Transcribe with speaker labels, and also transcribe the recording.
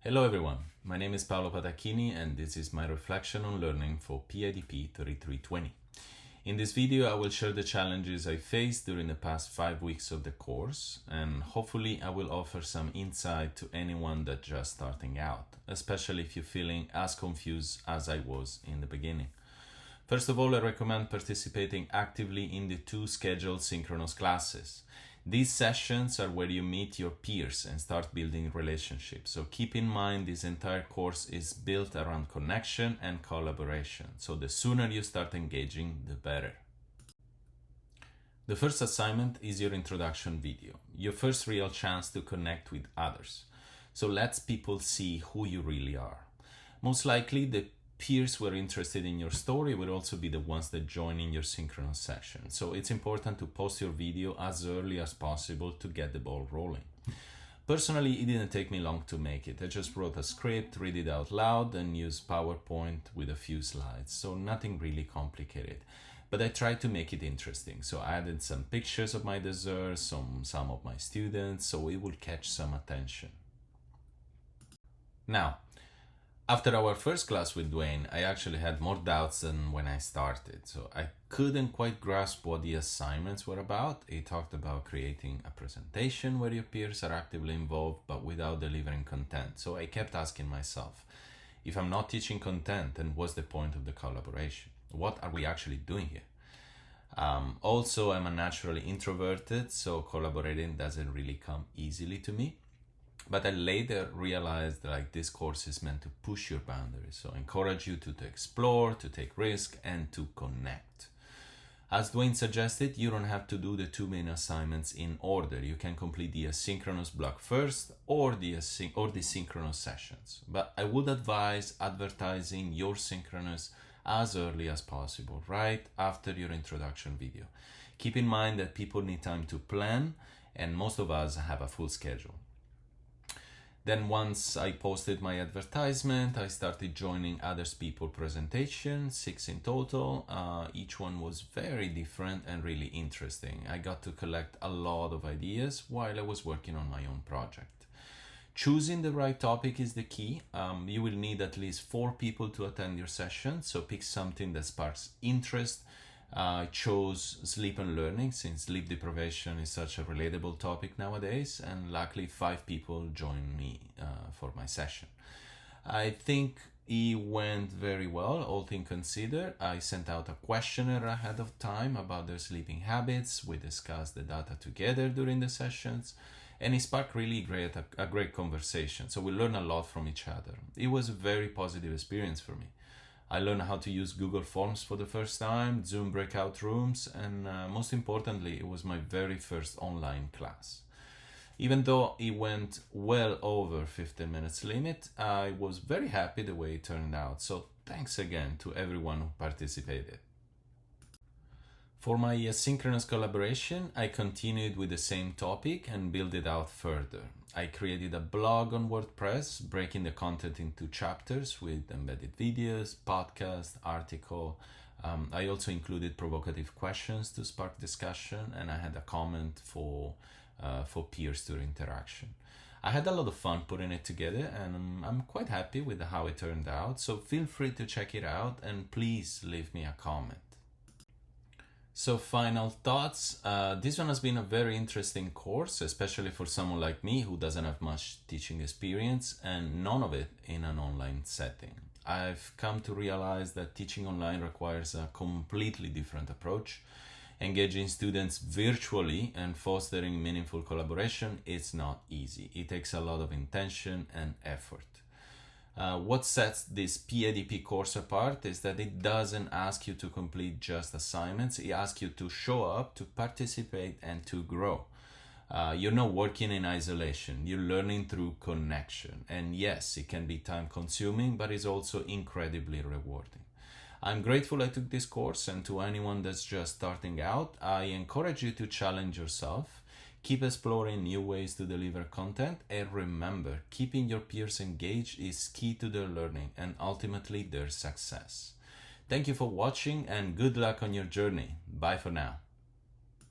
Speaker 1: Hello everyone, my name is Paolo Patacchini and this is my reflection on learning for PIDP 3320. In this video I will share the challenges I faced during the past 5 weeks of the course, and hopefully I will offer some insight to anyone that's just starting out, especially if you're feeling as confused as I was in the beginning. First of all, I recommend participating actively in the 2 scheduled synchronous classes. These sessions are where you meet your peers and start building relationships. So keep in mind this entire course is built around connection and collaboration. So the sooner you start engaging, the better. The first assignment is your introduction video, your first real chance to connect with others. So let people see who you really are. Most likely the peers who are interested in your story will also be the ones that join in your synchronous session. So it's important to post your video as early as possible to get the ball rolling. Personally, it didn't take me long to make it. I just wrote a script, read it out loud, and used PowerPoint with a few slides. So nothing really complicated. But I tried to make it interesting. So I added some pictures of my desserts, some of my students, so it would catch some attention. Now, after our first class with Dwayne, I actually had more doubts than when I started. So I couldn't quite grasp what the assignments were about. He talked about creating a presentation where your peers are actively involved but without delivering content. So I kept asking myself, if I'm not teaching content, then what's the point of the collaboration? What are we actually doing here? Also, I'm a naturally introverted, so collaborating doesn't really come easily to me. But I later realized that this course is meant to push your boundaries, so encourage you to explore, to take risk, and to connect. As Dwayne suggested, you don't have to do the 2 main assignments in order. You can complete the asynchronous block first or the synchronous sessions. But I would advise advertising your synchronous as early as possible, right after your introduction video. Keep in mind that people need time to plan, and most of us have a full schedule. Then once I posted my advertisement, I started joining other people's presentations, 6 in total. Each one was very different and really interesting. I got to collect a lot of ideas while I was working on my own project. Choosing the right topic is the key. You will need at least 4 people to attend your session, so pick something that sparks interest. I chose sleep and learning since sleep deprivation is such a relatable topic nowadays, and luckily 5 people joined me for my session. I think it went very well, all things considered. I sent out a questionnaire ahead of time about their sleeping habits. We discussed the data together during the sessions, and it sparked really a great conversation. So we learned a lot from each other. It was a very positive experience for me. I learned how to use Google Forms for the first time, Zoom breakout rooms, and most importantly, it was my very first online class. Even though it went well over 15 minutes limit, I was very happy the way it turned out. So thanks again to everyone who participated. For my asynchronous collaboration, I continued with the same topic and built it out further. I created a blog on WordPress, breaking the content into chapters with embedded videos, podcast, article. I also included provocative questions to spark discussion, and I had a comment for peers to interaction. I had a lot of fun putting it together, and I'm quite happy with how it turned out. So feel free to check it out, and please leave me a comment. So final thoughts. This one has been a very interesting course, especially for someone like me who doesn't have much teaching experience and none of it in an online setting. I've come to realize that teaching online requires a completely different approach. Engaging students virtually and fostering meaningful collaboration is not easy. It takes a lot of intention and effort. What sets this PIDP course apart is that it doesn't ask you to complete just assignments. It asks you to show up, to participate, and to grow. You're not working in isolation. You're learning through connection. And yes, it can be time consuming, but it's also incredibly rewarding. I'm grateful I took this course, and to anyone that's just starting out, I encourage you to challenge yourself. Keep exploring new ways to deliver content, and remember, keeping your peers engaged is key to their learning and ultimately their success. Thank you for watching, and good luck on your journey. Bye for now.